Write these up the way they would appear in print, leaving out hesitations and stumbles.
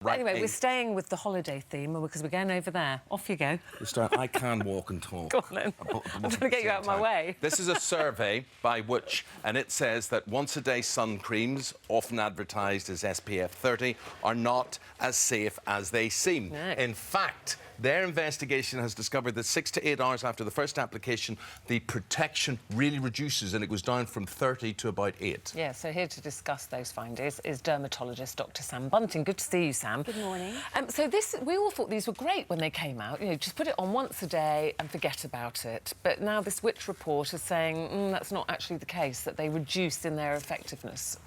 Right. Anyway, we're staying with the holiday theme because we're going over there. Off you go. I can walk and talk. Go on then. I'm trying to get you out of my way. This is a survey by which, and it says that once-a-day sun creams, often advertised as SPF 30, are not as safe as they seem. No. In fact, their investigation has discovered that 6 to 8 hours after the first application, the protection really reduces and it goes down from 30 to about 8. Yeah, so here to discuss those findings is dermatologist Dr. Sam Bunting. Good to see you, Sam. Good morning. We all thought these were great when they came out. You know, just put it on once a day and forget about it. But now this Which report is saying that's not actually the case, that they reduce in their effectiveness.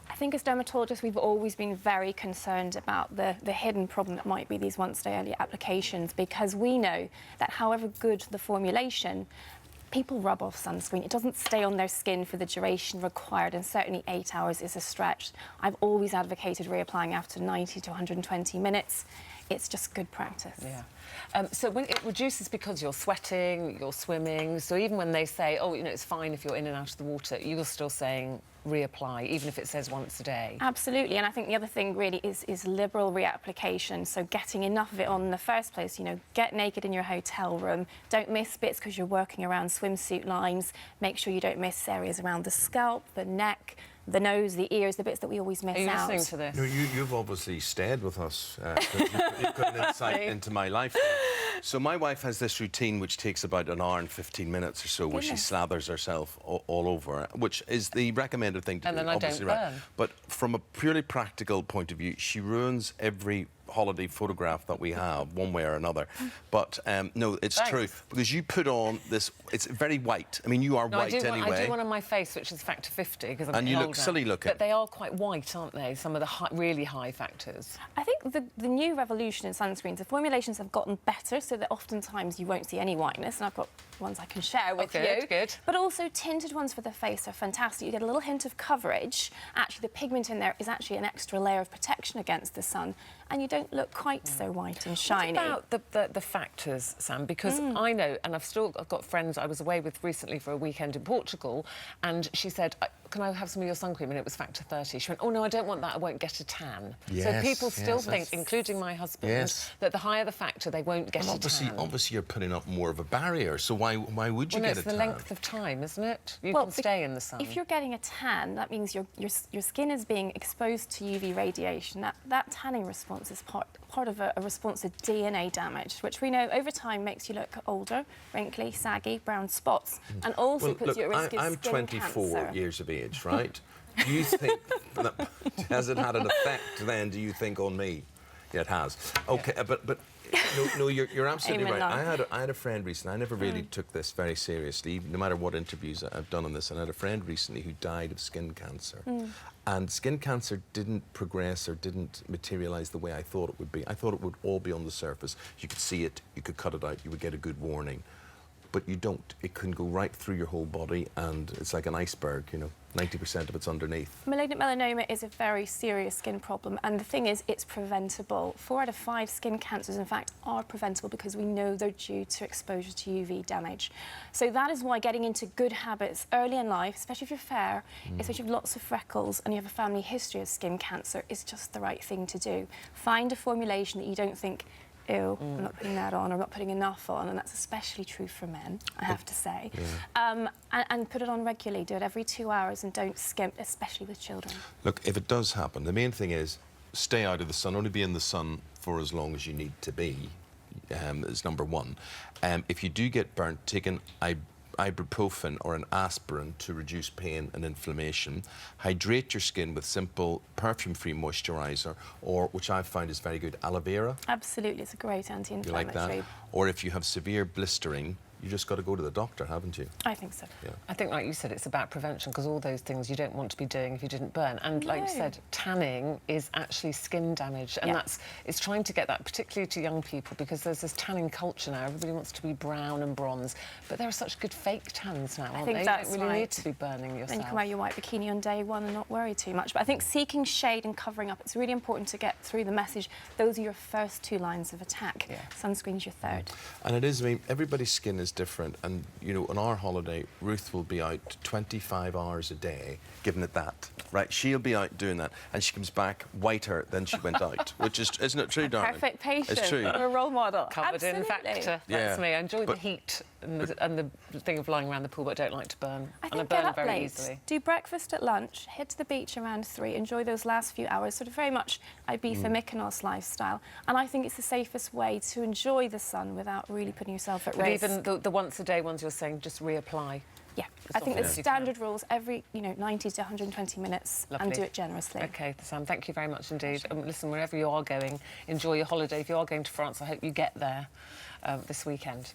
I think as dermatologists, we've always been very concerned about the hidden problem that might be these once-daily applications, because we know that however good the formulation, people rub off sunscreen. It doesn't stay on their skin for the duration required, and certainly 8 hours is a stretch. I've always advocated reapplying after 90 to 120 minutes. It's just good practice. Yeah. So when it reduces because you're sweating, you're swimming, so even when they say, oh, you know, it's fine if you're in and out of the water, you're still saying reapply, even if it says once a day. Absolutely, and I think the other thing really is liberal reapplication, so getting enough of it on in the first place. You know, get naked in your hotel room, don't miss bits because you're working around swimsuit lines, make sure you don't miss areas around the scalp, the neck, the nose, the ears, the bits that we always miss out. Are you listening to this? No, you've obviously stayed with us. You've got an insight into my life. So my wife has this routine which takes about an hour and 15 minutes or so, where she slathers herself all over, which is the recommended thing to do. And then I don't burn. But from a purely practical point of view, she ruins every holiday photograph that we have, one way or another. But no, it's true, because you put on this. It's very white. I mean, you are white anyway. I do one on my face, which is factor 50, because I'm and you look older. silly looking. But they are quite white, aren't they? Some of the really high factors. I think the new revolution in sunscreens, the formulations have gotten better, so that oftentimes you won't see any whiteness, and I've got ones I can share with you. Good. But also tinted ones for the face are fantastic. You get a little hint of coverage. Actually, the pigment in there is actually an extra layer of protection against the sun, and you don't look quite so white and shiny. What about the factors, Sam? Because I know, and I've got friends I was away with recently for a weekend in Portugal, and she said, can I have some of your sun cream? And it was factor 30. She went, oh, no, I don't want that. I won't get a tan. Yes, so people still think, including my husband, that the higher the factor, they won't get a tan. Obviously, you're putting up more of a barrier, so why would you get a tan? It's the length of time, isn't it? You can stay in the sun. If you're getting a tan, that means your skin is being exposed to UV radiation. That tanning response is part of a response to DNA damage, which we know over time makes you look older, wrinkly, saggy, brown spots, and also puts you at risk of I'm skin 24 cancer. years of age, right? Do you think that, has it had an effect then, do you think, on me? Yeah, it has. OK, but no, you're absolutely right. I had a friend recently. I never really took this very seriously, no matter what interviews I've done on this. And I had a friend recently who died of skin cancer. And skin cancer didn't progress or didn't materialise the way I thought it would be. I thought it would all be on the surface. You could see it, you could cut it out, you would get a good warning. But you don't. It can go right through your whole body, and it's like an iceberg, you know. 90% of it's underneath. Malignant melanoma is a very serious skin problem, and the thing is, it's preventable. 4 out of 5 skin cancers, in fact, are preventable because we know they're due to exposure to UV damage. So that is why getting into good habits early in life, especially if you're fair, especially if you have lots of freckles and you have a family history of skin cancer, is just the right thing to do. Find a formulation that you don't think, ew, I'm not putting that on, or I'm not putting enough on, and that's especially true for men, I have to say. And put it on regularly, do it every 2 hours, and don't skimp, especially with children. Look, if it does happen, the main thing is stay out of the sun, only be in the sun for as long as you need to be, is number one. If you do get burnt, take an ibuprofen or an aspirin to reduce pain and inflammation. Hydrate your skin with simple perfume-free moisturiser, or, which I've found is very good, aloe vera. Absolutely, it's a great anti-inflammatory. You like that? Or if you have severe blistering, you just got to go to the doctor, haven't you? I think so. Yeah. I think, like you said, it's about prevention, because all those things you don't want to be doing if you didn't burn. And like you said, tanning is actually skin damage, and it's trying to get that particularly to young people, because there's this tanning culture now. Everybody wants to be brown and bronze, but there are such good fake tans now, aren't they? You don't really need to be burning yourself. Then you can wear your white bikini on day one and not worry too much. But I think seeking shade and covering up, it's really important to get through the message. Those are your first 2 lines of attack. Sunscreen's your third. And it is, I mean, everybody's skin is is different. And, you know, on our holiday, Ruth will be out 25 hours a day, giving it that, right? She'll be out doing that, and she comes back whiter than she went out, which is, isn't it true, darling? Perfect patient. It's true. You're a role model. Covered in Absolutely. factor. Yeah. That's me. I enjoy the heat and the thing of lying around the pool, but I don't like to burn. I and I think burn get up very late, easily. do breakfast at lunch, head to the beach around 3, enjoy those last few hours, sort of very much Ibiza Mykonos lifestyle. And I think it's the safest way to enjoy the sun without really putting yourself at But risk. even the once a day ones you're saying, just reapply. Yeah, I think all the you can. standard rules every 90 to 120 minutes and Lovely. do it generously. OK, Sam, thank you very much indeed. Listen, wherever you are going, enjoy your holiday. If you are going to France, I hope you get there this weekend.